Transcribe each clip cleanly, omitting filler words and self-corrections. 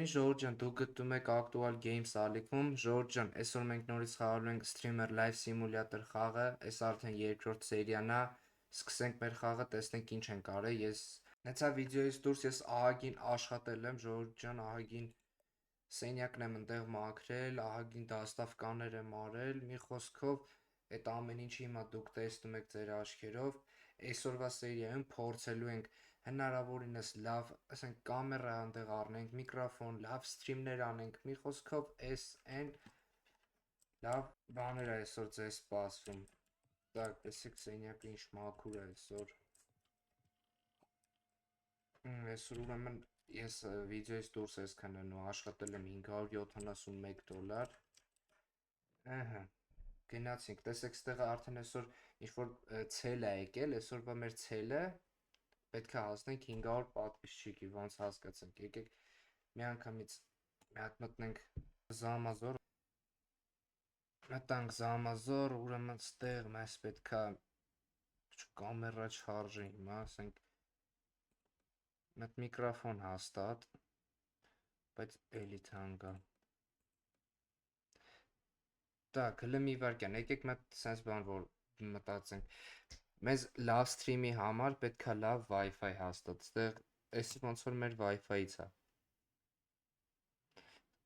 Ժորժ ջան, դուք գտնում եք Actual Games ալիքում։ Ժորժ ջան, այսօր մենք նորից խաղալու ենք Streamer Live Simulator խաղը, այս արդեն երկրորդ սերիան է։ Սկսենք մեր խաղը, տեսնենք ինչ ենք արել։ Նեցա վիդեոից դուրս ես ահագին աշխատել եմ, Ժորժ ջան, ահագին սենյակն եմ ընդեղ մաքրել, ահագին դաստավկաներ եմ արել, մի խոսքով, այդ ամեն ինչը հիմա դուք տեսնում եք ձեր աչքերով։ Այսօրվա սերիայում փորձելու ենք հնարավորինս լավ, ասենք կամերա այնտեղ առնենք, միկրոֆոն, լավ սթրիմներ անենք, մի խոսքով էս այն լավ բաներ է այսօր ձեզ սպասվում։ Так, տեսեք սենյակը ինչ մաքուր է այսօր։ Այսօր ուրեմն ես վիդեոից դուրս այսքան եմ աշխատել եմ $571։ Ահա, գնացինք, տեսեք ստեղ արդեն այսօր ինչ որ ցել է եկել, այսօրվա մեր ցելը պետք է հասնենք 500 պատվիսչիկի, ոնց հասկացանք, եկեք մի անգամից մի հատ մտնենք Զամազոր, մտանք Զամազոր, ուրեմն ստեղ մեզ պետք է կամերա չարժի հիմա, ասենք մետ միկրոֆոն հաստատ, բայց էլի թանկ է։ Так, հələ մի վարքյան, եկեք մետ սենց բան որ մտածենք։ Մեզ լավ սթրիմի համար պետք է լավ Wi-Fi հաստատ, ստեղ էսի ոնց որ մեր Wi-Fi-ից է։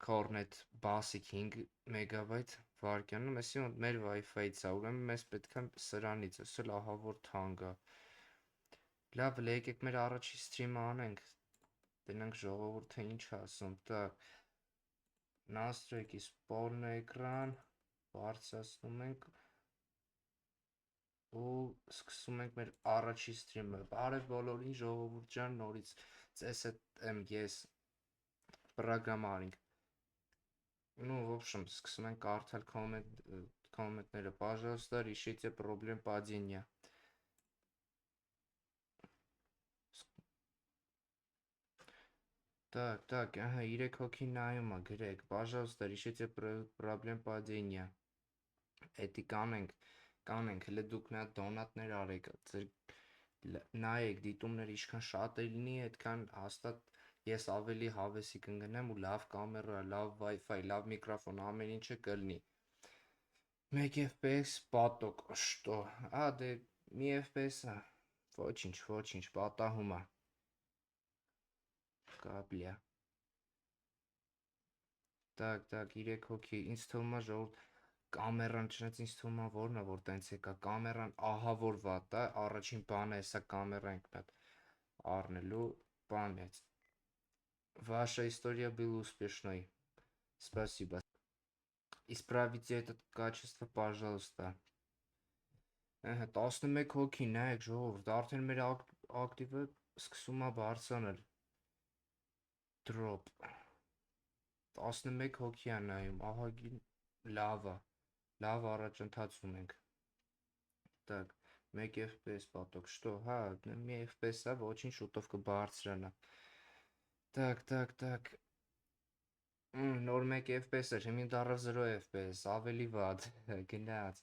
Cornet basic 5 մեգաբայթ վարկյանում, էսի մեր Wi-Fi-ից է, ուրեմն մեզ պետք է սրանից, ասել ահա որ թանկ է։ Լավ, եկեք մեր առաջի սթրիմը անենք, դենանք ժողովուրդը ինչ ասում, так, настройки, полный экран, բարձրացնում ենք ու սկսում ենք մեր առաջի սթրիմը։ Բարև բոլորին, ժողովուրդ ջան, նորից ձեզ հետ եմ ես, պրոգրամարինգ։ Ну, в общем, սկսում ենք կարդալ комментները, пожалуйста, решите проблем падения. Так, ահա 3 հոգի նայում է, գրեք, пожалуйста, решите проблем падения. Էդի կանենք, հələ դուք մի հատ դոնատներ արեք, նայեք, դիտումներ ինչքան շատ է լինի, այդքան հաստատ ես ավելի հավեսի կընկնեմ ու լավ կամերա, լավ Wi-Fi, լավ միկրոֆոն, ամեն ինչը կլինի։ 1 FPS պատոկ, что? А, դե մի FPS-ը, ոչինչ, պատահում է։ Կապլյա։ Так, 3 հոգի, ինձ թվում է ժողովուրդ կամերան չնայած ինձ թվում է որն է որ տենց եկա, կամերան ահա որ վատ է, առաջին բանը հեսա կամերա ենք մատ առնելու, պամյաց։ Ваша история была успешной. Спасибо. Исправите это качество, пожалуйста. Ահա 11 հոգի, նայեք ժողովուրդ, արդեն մեր ակտիվը սկսում է բարձրանալ։ Drop 11 հոգի է նայում, ահագին լավ է, լավ առաջընթաց ունենք։ Так, 1 FPS պատոկ, что, հա, մի FPS է, ոչինչ շուտով կբարձրանա։ Так, նոր 1 FPS էր, հիմին դառավ 0 FPS, ավելի վատ, գնաց։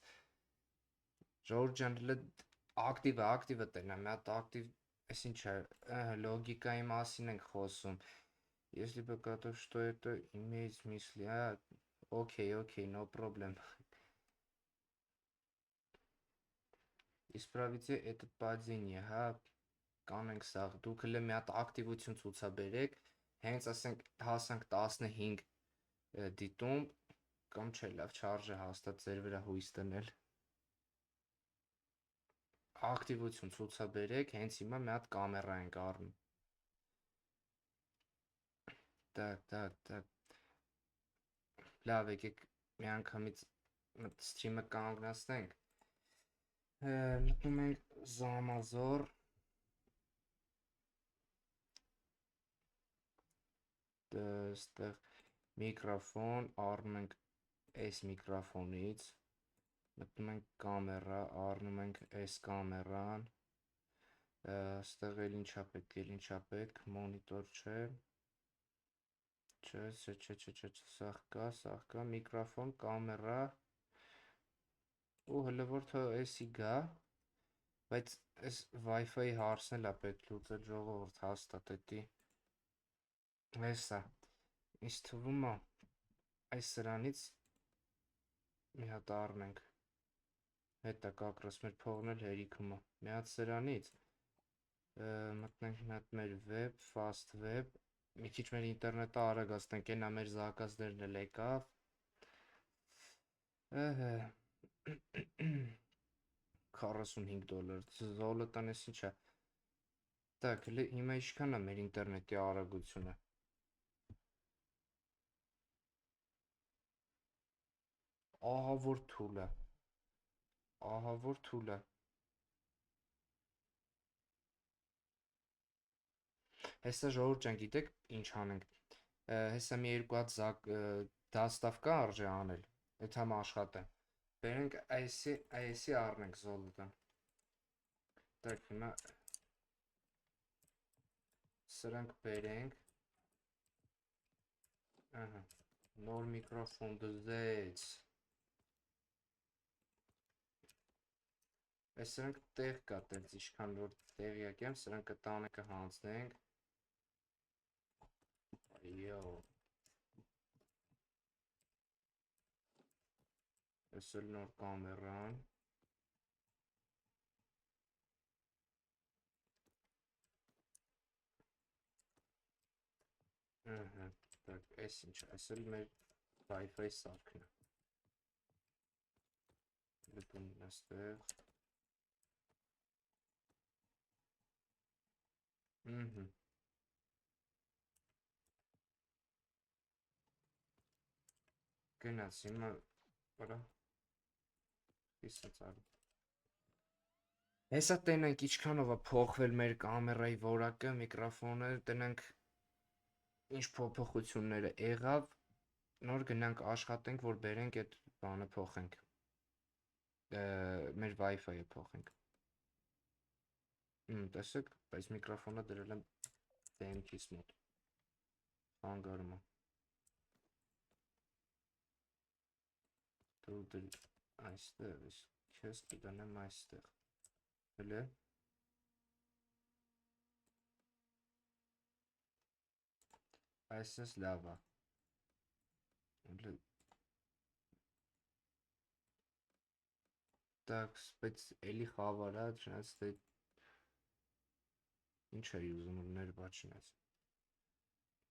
Ժորժ ջան, ակտիվը տնա, մի հատ ակտիվ, այս ինչ է, լոգիկայի մասին ենք խոսում։ Если бы готов, что это имеет смысл, окей, no problem. Исправите это падение, հա, կանենք սաղ, դուք հələ մի հատ ակտիվություն ցուցաբերեք, հենց ասենք հասանք 15 դիտում, կամ չէ, լավ չարժե հաստատ ձեր վրա հույս դնել։ Ակտիվություն ցուցաբերեք, հենց հիմա մի հատ կամերա ենք առնում։ Так, լավ, եկեք մի անգամից սթրիմը կանգնացնենք, մտնում ենք Զամազոր, ստեղ միկրոֆոն, առնում ենք այս միկրոֆոնից, մտնում ենք կամերա, առնում ենք այս կամերան, ստեղ էլ ինչա պետք, մոնիտոր չէ, սաղ կա, միկրոֆոն, կամերա, ու հələ որ թո էսի գա, բայց այս Wi-Fi հարցն էլ է պետք լուծել ժողովուրդ հաստատ էդի, հեսա, Ինձ թվում է այս սրանից մի հատ առնենք, հետա կակրոս մեր փողն էլ հերիքում է, մի հատ սրանից, մտնենք մի հատ մեր web, fast web, մի քիչ մեր ինտերնետը արագացնենք, ենա մեր զակազներն էլ եկավ, 45 դոլար, զոլոտան ես ինչ է, так, հիմա ինչքան է մեր ինտերնետի արագությունը, ահա որ թուլ է, հեսա ժողովուրդ ջան, գիտեք ինչ անենք, հեսա մի երկու հատ դաստավ կա արժե անել, այդ համ աշխատեմ, բերենք այսի առնենք զոլոտան, так, հիմա սրանք բերենք, նոր միկրոֆոն դզեց, այս սրանք տեղ կա տենց իշքան որ տեղյակ եմ, սրանք կտանը կհանձնենք, այո, այս էլ նոր կամերան, так, այս ինչ, այս էլ մեր Wi-Fi սարքն է, լպունն աստեղ, գնաց, հիմա, վրա, իսած արի, հեսա տենենք իչքանով է փոխվել մեր կամերայի որակը, միկրոֆոնը, տնենք ինչ փոփոխությունները եղավ, նոր գնանք աշխատենք, որ բերենք այդ բանը փոխենք, մեր Wi-Fi-ը փոխենք, տեսեք, այս միկրոֆոնը դրել եմ դեմքիս մոտ, հանգարում է, դու դր այստեղ, քեզ կդնեմ այստեղ, հլե, այսպես լավ է, так, բայց էլի խավար է, չնայած թե ինչ էի ուզում որ ներբա չնայած,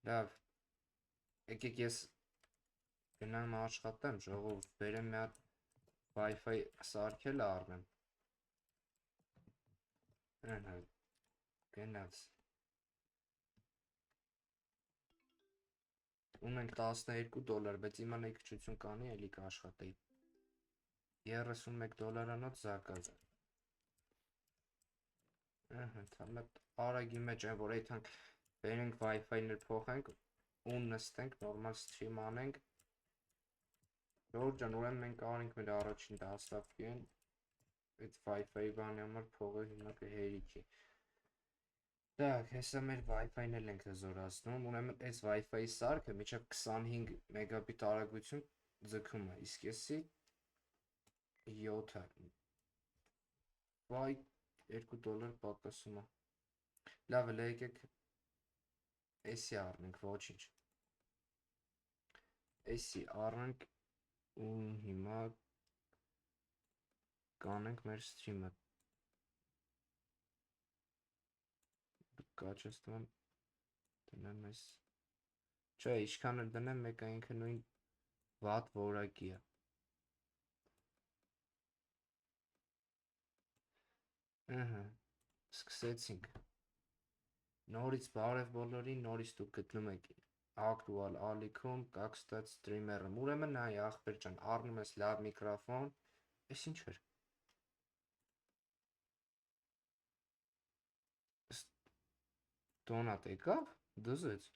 լավ, եկեք ես գնամ աշխատեմ, ժողովուրդ, բերեմ մի հատ Wi-Fi սարքել առնեմ, գնաց, ունենք 12 դոլար, բայց իմանայի քչություն կանի, էլի կաշխատեի, 31 դոլարանոց զակազ է, թամետ արագի մեջ են, որ այդանք բերենք Wi-Fi-ներ փոխենք, ու նստենք, նորմալ սթրիմ անենք, ժողովուրդ ջան, ուրեմն մենք արինք մեր առաջին դաստավկեն, այդ Wi-Fi բանի համար փողը հիմա կհերիքի, так, հեսա մեր Wi-Fi-ն էլ ենք զորացնում, ուրեմն այս Wi-Fi-ի սարքը միջև 25 մեգաբիտ արագություն ձգում է, իսկ եսի 7 է, վայ 2 դոլար պակասում է, լավ էլ եկեք էսի առնենք, ոչինչ, էսի առնենք ու հիմա կանենք մեր սթրիմը, կաչեստվան դնեմ այս, չէ, իչքան էլ դնեմ, մեկը ինքը նույն վատ որակի է, սկսեցինք, նորից բարև բոլորին, նորից դուք գտնում եք ակտուալ ալիքում, կակ ստած ստրիմերը, ուրեմն նայ ախպեր ջան, առնում ես լավ միկրոֆոն, ես ինչ էր, Донат եկավ, դզեց,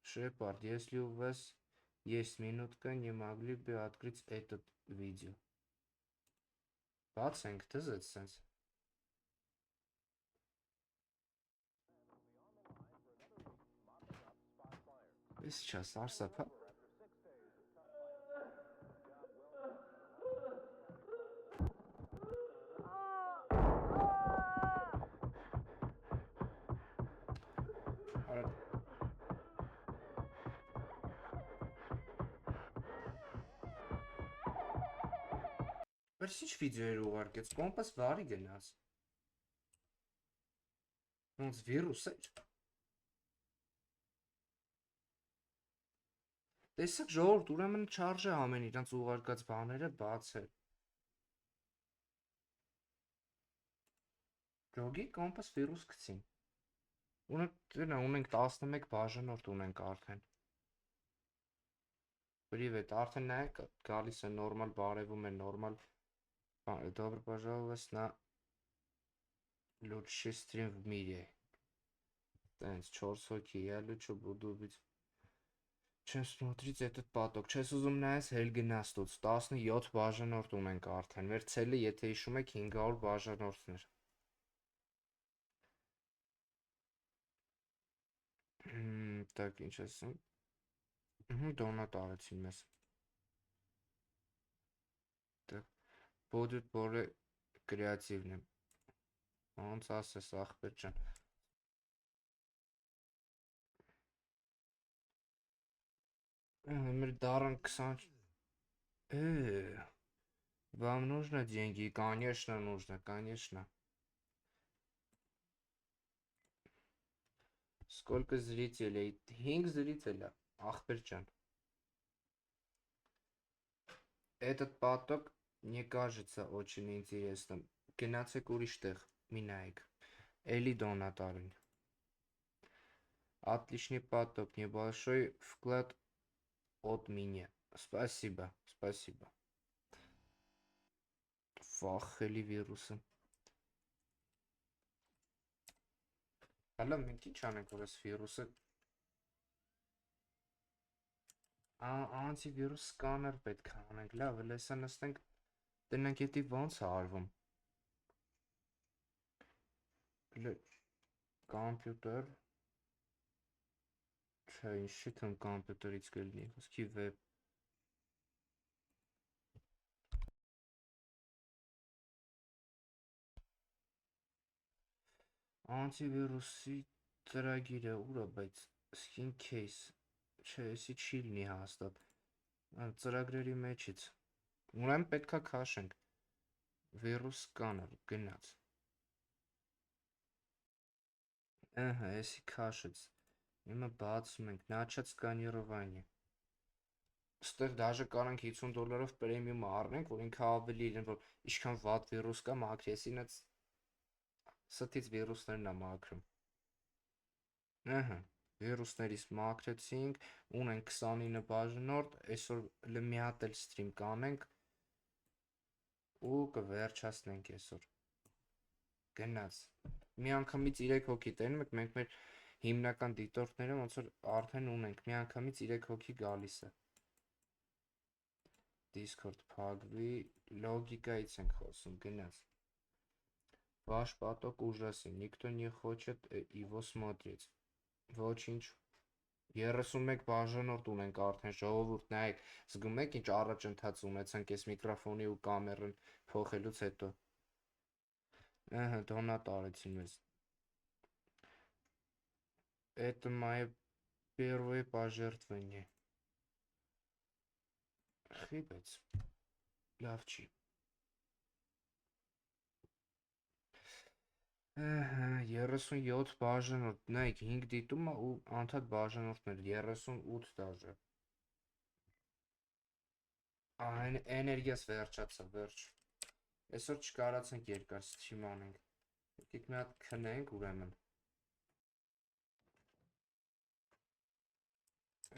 Шепард, если у вас есть минутка, не могли бы открыть этот видео, բացենք, դզեց սենց, ես չա սարսապ, Բայց ինչ վիդեոեր ուղարկեց, կոմպաս վարի գնաց։ Ոնց վիրուս էր։ Տեսեք ժողովուրդ, ուրեմն չարժե ամեն իրանց ուղարկած բաները բացել։ Ջոգի կոմպաս վիրուս գցին։ Ունենք 11 բաժանորդ ունենք արդեն։ Привет, արդեն նայեք, գալիս է նորմալ, բարևում է նորմալ։ Добро пожаловать на лучший стрим в мире. Տենց 4 հոգի, я лучше буду быть. Չեմ смотреть этот поток։ Չես ուզում նայես, հել գնաս տուց։ 17 բաժանորդ ունենք արդեն։ Մեր ցելը, եթե հիշում եք, 500 բաժանորդներ։ Так, ինչ ասեմ։ Դոնատ արեցին մեզ։ Так, будет более креативным։ Ոնց ասես, ախպեր ջան։ Мы даром 20. Вам нужно деньги? Конечно, нужно, конечно. Сколько зрителей? 5 зрителя. Ախպեր ջան։ Этот поток не кажется очень интересным. Գնացեք ուրիշ տեղ, մի նայեք։ Էլի դոնատ արին։ Отличный поток, небольшой вклад от меня. Спасибо, спасибо. Վախելի վիրուսը։ Հələ մենք ինչ անենք, որ այս վիրուսը անտիվիրուս սկաներ պետք է անենք, լավ, լեսա նստենք, տնենք էդի ոնց է արվում։ Կամպյուտեր, չէ, ինչի թվում կամպյուտերից կլինի, խոսքի վեբ։ Անտիվիրուսի ծրագիրը ուր է, բայց skin case, չէ, էսի չի լինի հաստատ, ծրագրերի մեջից, ուրեմն պետք է քաշենք, վիրուս սկաներ, գնաց, էսի քաշեց, հիմա բացում ենք, начать сканирование, ստեղ դաժե կարանք $50 պրեմիում առնենք, որ ինքը ավելի իրեն, որ ինչքան վատ վիրուս կա, մաքրեսին այդ ստից վիրուսներն է մաքրում, վիրուսներից մաքրեցինք, ունենք 29 բաժանորդ, այսօր մի հատ էլ ստրիմ կանենք ու կվերջացնենք այսօր, գնաց, մի անգամից 3 հոգի տենում եք, մենք մեր հիմնական դիտորդները ոնց որ արդեն ունենք, մի անգամից 3 հոգի գալիս է, Discord փակվի, լոգիկայից ենք խոսում, գնաց, Ваш поток ужасен, никто не хочет его смотреть, ոչինչ, 31 բաժանորդ ունենք արդեն, ժողովուրդ նայեք, զգում եք ինչ առաջընթաց ունեցանք այս միկրոֆոնի ու կամերան փոխելուց հետո, դոնատ արեցին մեզ, это мое первое пожертвование, խիպեց, լավ չի, 37 բաժանորդ, նայեք 5 դիտումը ու անդադ բաժանորդներ, 38 դաժե, էներգիաս վերջացա, վերջ, այսօր չկարացանք երկար սթրիմ անենք, եկեք մի հատ քնենք ուրեմն,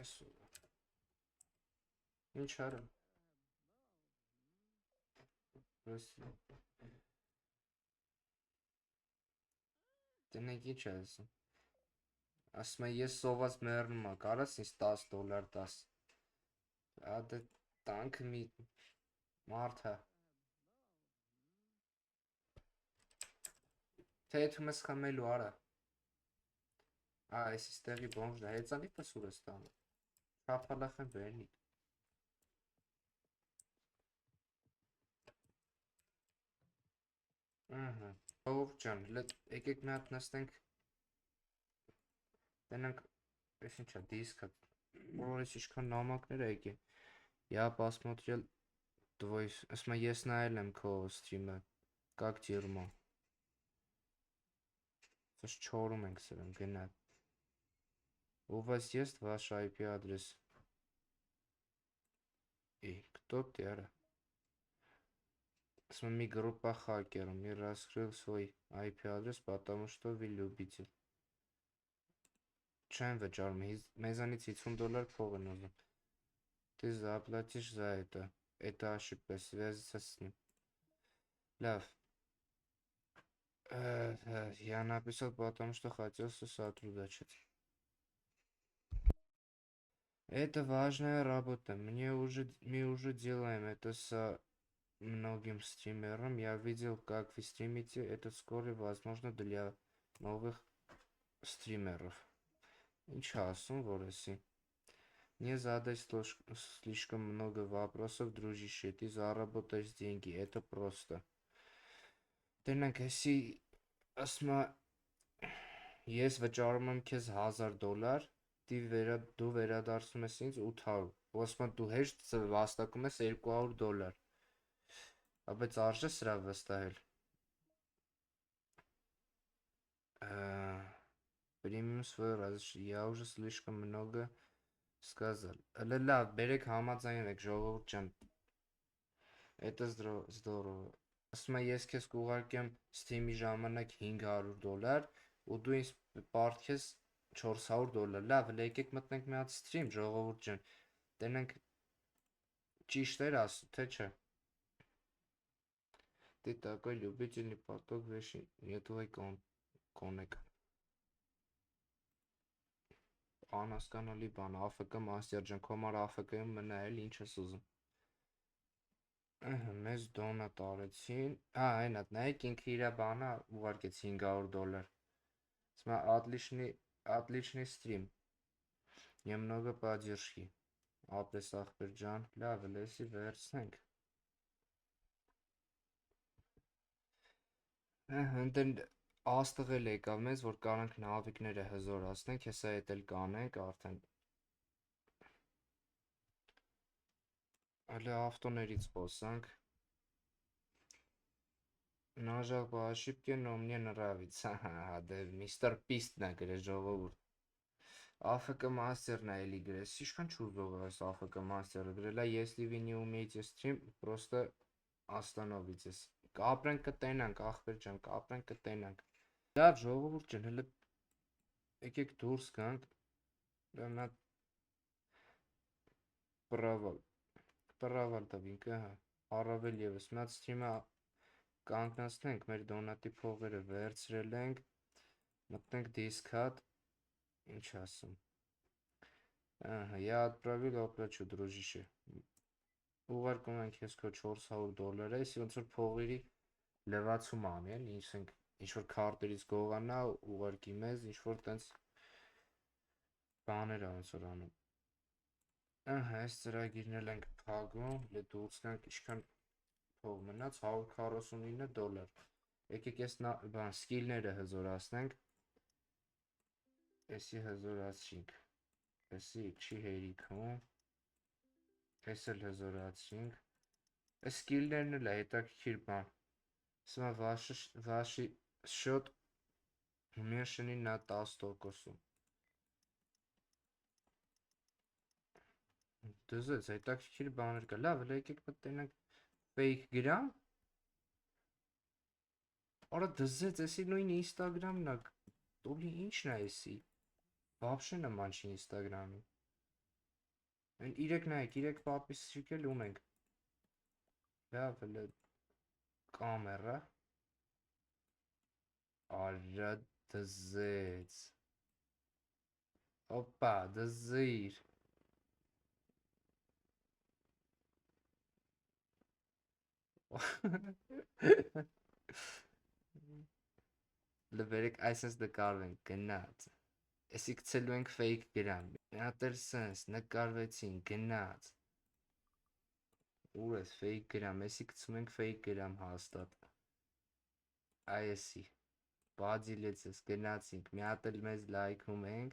այսօր, ինչ արեմ, տնենք ինչ ասում, ասում է ես սոված մեռնում ա, կարաս ինձ $10 տաս, դե տանք մի մարդ է, թե եթում ես խմելու արա, այս իստեղի բոնժ դա, հեծանի պես ուր ես տանում, շապալախ եմ բերնի, Ով ջան, եկեք մի հատ նստենք, տենանք, ես ինչա, դիսկը, որից ինչքան նամակներ է եկել, я посмотрел Твой, ասма ես նայել եմ քո սթրիմը, как ջերմո։ Սա չորում ենք սրան, գնա։ У вас есть ваш IP-адрес? И кто ты, ара? С вами группа хакеров. Мир раскрыл свой IP-адрес, потому что вы любите. Чем вычарм? Մեզանից $50 փող են ուզում։ Ты заплатишь за это. Это ошибка. Связаться с ним. Лав. Я написал, потому что хотел сотрудничать. Это важная работа. Мы уже делаем это с многим стримером. Я видел, как вы стримите. Это вскоре возможно для новых стримеров. Инчасом, Вороси. Не задай слишком много вопросов, дружище. Ты заработаешь деньги. Это просто. Տենանք, հեսի, ասմա, ես վճարում եմ քեզ $1000, դու վերադարձում ես ինձ 800, ու ասմա դու հեշտ վաստակում ես $200, բայց արժե սրա վստահել, պրիմիում свой я уже слишком много сказал, լավ, բերեք համաձայնեք, ժողովուրդ ջան, это здорово, ասում եմ ես քեզ կուղարկեմ Steam-ի ժամանակ $500 ու դու ինձ պարտքես $400, լավ, եկեք մտնենք մի հատ Steam, ժողովուրդ ջան, տենանք ճիշտ էր ասում, թե չէ, ты такой любительный поток вещи, не твой կոնեկ, անհասկանալի բան, AFK Master ջան, քո համար AFK-ում մնա էլ ինչ ես ուզում, մեզ դոնա տարեցին, այնա, նայեք ինքը իրա բանա ուղարկեց $500, ասմա отличный стрим, немного поддержки, ապրես ախպեր ջան, լավ, լեսի վերցնենք, ընտեն աստղել եկավ մեզ, որ կարանք նավիկները հզորացնենք, հեսա հետ էլ կանենք արդեն, հələ ավտոներից խոսանք, նաժալ по ошибке, но мне нравится, դե Mr. Beast-ն է գրել ժողովուրդ, AFK Master-ն է էլի գրել, ինչքան չուզող է այս AFK Master-ը գրել է, если вы не умеете стрим, просто остановитесь, կապրենք կտենանք, ախպեր ջան, կապրենք կտենանք, լավ ժողովուրդ ջան, հələ եկեք դուրս գանք, նա պրավալ տվինք, առավել եվս, մի հատ սթրիմը կանգնացնենք, մեր դոնատի փողերը վերցրել ենք, մտնենք Discord, ինչ ասում, я отправил оплачу, дружище, ուղարկում ենք ես քո $400, если ոնց որ փողերի լվացում անի, էլ ինչ-որ քարտերից գողանա, ուղարկի մեզ, ինչ-որ տենց բաներ ոնց որ անում, այս ծրագիրն էլ ենք փակում, դուրս գանք, ինչքան փող մնաց, $149, եկեք ես բան, սկիլները հզորացնենք, եսի հզորացրինք, եսի չի հերիքում, ես էլ հզորացրինք, այս սկիլներն էլ է հետաքրքիր բան, ասում ваши счет уменьшены на 10%, դզեց, հետաքրքիր բաներ կա, լավ, եկեք մտնենք fake գրամ, արա դզեց, եսի նույն Instagram-ն է, տոլի ինչն է եսի, вообще նման չի Instagram-ի, են իրեք նայեք, իրեք պապիսիկ էլ ունենք, լավ, կամերա, արա դզեց, օպա, դզիր, լվերեք այսպես նկարվենք, գնաց, եսի կցելու ենք fake գրամ, հատեր սենց, նկարվեցին, գնաց, ուր ես fake գրամ, եսի կցում ենք fake գրամ հաստատ, այսի, բադիլեց ես, գնացինք, մի հատ էլ մեզ լայքում ենք,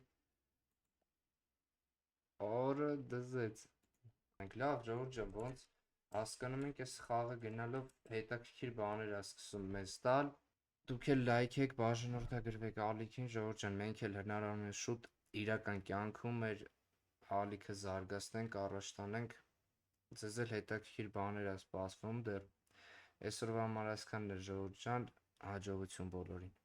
օրը դզեց, լավ ժողովուրդ ջան, ոնց Հասկանում ենք, այս խաղը գնալով հետաքրքիր բաներ է սկսում մեզ տալ։ Դուք էլ լայք եք, բաժանորդագրվեք ալիքին, Ժողովուրդ ջան, մենք էլ հնարավորինս շուտ իրական կյանքում մեր ալիքը զարգացնենք, առաջ տանենք, ձեզ էլ հետաքրքիր բաներ է սպասվում դեռ։ Այսօրվա համար այսքանն էր, Ժողովուրդ ջան, հաջողություն բոլորին։